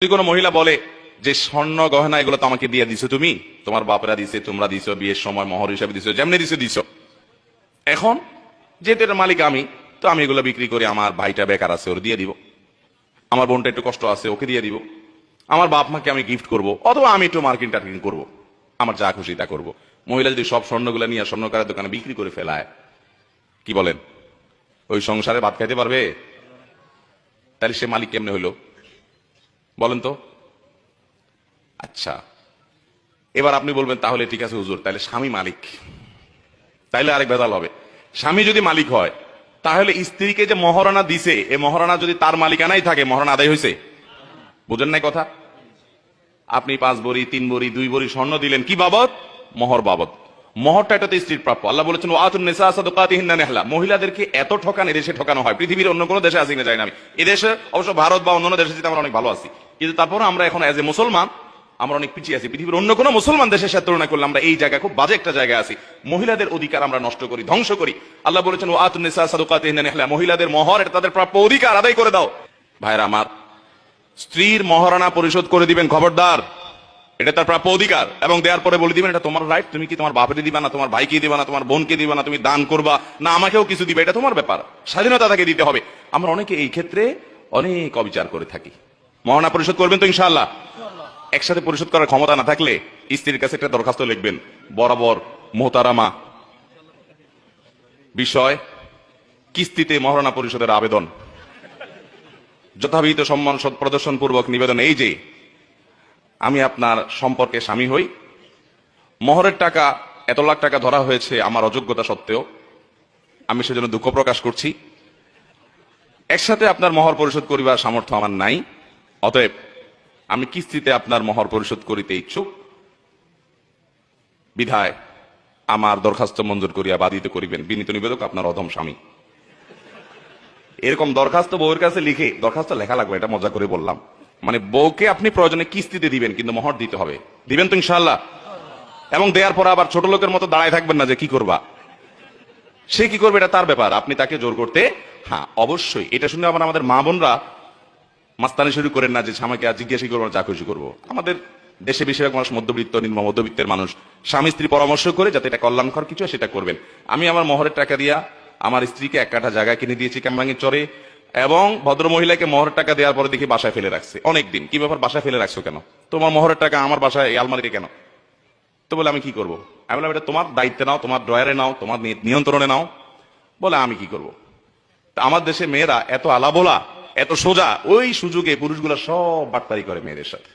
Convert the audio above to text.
যদি কোনো মহিলা বলে যে স্বর্ণ গহনা এগুলো তো আমাকে দিয়ে দিছো, তুমি তোমার বাপরা দিছে, তোমরা দিছো, বিয়ের সময় মহর হিসাবে দিছো, যেমনি দিছো, এখন যেহেতু এটার মালিক আমি, তো আমি এগুলো বিক্রি করে আমার ভাইটা বেকার আছে ওর দিয়ে দিব, আমার বোনটা একটু কষ্ট আছে ওকে দিয়ে দিব, আমার বাপ মাকে আমি গিফট করব, অথবা আমি একটু মার্কিন টার্কিং করবো, আমার যা খুশি তা করবো। মহিলা যদি সব স্বর্ণগুলো নিয়ে স্বর্ণকারের দোকানে বিক্রি করে ফেলায়, কি বলেন, ওই সংসারে ভাত খাইতে পারবে? তাহলে সে মালিক কেমনে হইলো বলেন তো? আচ্ছা, এবার আপনি বলবেন তাহলে ঠিক আছে হুজুর, তাহলে স্বামী মালিক, তাইলে আরেক ভেজাল হবে। স্বামী যদি মালিক হয়, তাহলে স্ত্রীকে যে মহারণা দিছে, এই মহারণা যদি তার মালিকানাই থাকে, মহারণা আদায় হয়েছে? বুঝেন নাই কথা? আপনি 5 ভরি 3 ভরি 2 ভরি স্বর্ণ দিলেন, কি বাবদ? মোহর বাবদ। মোহরটা এটা তো স্ত্রীর প্রাপ্য। আল্লাহ বলেছেন ওয়াতুন নিসা সাদাকাতিহিন্না নিহলা। মহিলাদেরকে এত ঠকান এদেশে ঠকানো হয়, পৃথিবীর অন্য কোনো দেশে আসি না, যাই না আমি। এদেশে অবশ্য ভারত বা অন্যান্য দেশে আমরা অনেক ভালো আছি, কিন্তু তারপরে আমরা এখন এজ এ মুসলমান আমরা অনেক পিছিয়ে আছি। পৃথিবীর অন্য কোনো মুসলমান দেশের সাথে তুলনা করলে আমরা এই জায়গায় খুব বাজে একটা জায়গায় আছি। মহিলাদের অধিকার আমরা নষ্ট করি, ধ্বংস করি। আল্লাহ বলেছেন ওয়াতুন নিসা সাদাকাতিহিন্না নিহলা, মহিলাদের মোহর এটা তাদের প্রাপ্য অধিকার, আদায় করে দাও। ভাইরা আমার, স্ত্রীর মহারণা পরিশোধ করে দিবেন, খবরদার, এটা তার প্রাপ্য অধিকার। এবং দেওয়ার পরে বলে দিবেন এটা তোমার রাইট, তুমি কি তোমার বাপকে দিবা না, তোমার ভাইকে দিবা না, তোমার বোনকে দিবা না, তুমি দান করবা না আমাকেও কিছু দিবে, এটা তোমার ব্যাপার, স্বাধীনতা তাকে দিতে হবে। আমরা অনেকে এই ক্ষেত্রে অনেক অবিচার করে থাকি। মহারণা পরিশোধ করবেন তো ইনশাআল্লাহ? একসাথে পরিশোধ করার ক্ষমতা না থাকলে স্ত্রীর কাছে একটা দরখাস্ত লিখবেন, বরাবর মোহতারামা বিষয় কিস্তিতে মহারণা পরিশোধের আবেদন, যথাবিহিত সম্মান প্রদর্শন পূর্বক নিবেদন, এই যে আমি আপনার সম্পর্কে স্বামী হই, মোহরের টাকা এত লাখ টাকা ধরা হয়েছে আমার অযোগ্যতা সত্ত্বেও, আমি সেজন্য দুঃখ প্রকাশ করছি। একসাথে আপনার মোহর পরিশোধ করিবার সামর্থ্য আমার নাই, অতএব আমি কিস্তিতে আপনার মোহর পরিশোধ করিতে ইচ্ছুক, বিধায় আমার দরখাস্ত মঞ্জুর করিয়া বাধিত করিবেন, বিনীত নিবেদক আপনার অধম স্বামী। এরকম দরখাস্ত বউয়ের কাছে লিখে, দরখাস্ত লেখা লাগবে, এটা মজা করে বললাম, মানে বউকে আপনি প্রয়োজনে কিস্তিতে দিবেন, কিন্তু মোহর দিতে হবে। দিবেন তো ইনশাআল্লাহ? এবং দেওয়ার পর আবার ছোট লোকের মতো দাঁড়ায় থাকবেন না যে কি করবা, সে কি করবে এটা তার ব্যাপার, আপনি তাকে জোর করতে, হ্যাঁ অবশ্যই। এটা শুনে আবার আমাদের মা বোনরা মাস্তানি শুরু করেন না যে স্বামীকে আর জিজ্ঞাসা করবো যা খুশি করবো। আমাদের দেশে বেশিরভাগ মানুষ মধ্যবিত্ত, নিম্ন মধ্যবিত্তের মানুষ, স্বামী স্ত্রী পরামর্শ করে যাতে এটা কল্যাণকর কিছু সেটা করবেন। আমি আমার মোহরের টাকা দিয়া আমার স্ত্রীকে 1 কাঠা জায়গা কিনে দিয়েছি কামরাঙ্গীর চরে, এবং ভদ্র মহিলাকে মোহরের টাকা দেওয়ার পরে দেখি বাসায় ফেলে রাখছে অনেকদিন। কি ব্যাপার, বাসায় ফেলে রাখছো কেন? তোমার মোহরের টাকা আমার বাসায় আলমারিতে কেন? তো বলে আমি কি করবো? আমি বললাম এটা তোমার দায়িত্বে নাও, তোমার ড্রয়ারে নাও, তোমার নিয়ন্ত্রণে নাও। বলে আমি কি করবো? আমার দেশে মেয়েরা এত আলাবোলা, এত সোজা, ওই সুযোগে পুরুষগুলা সব বাটপারি করে মেয়েদের সাথে।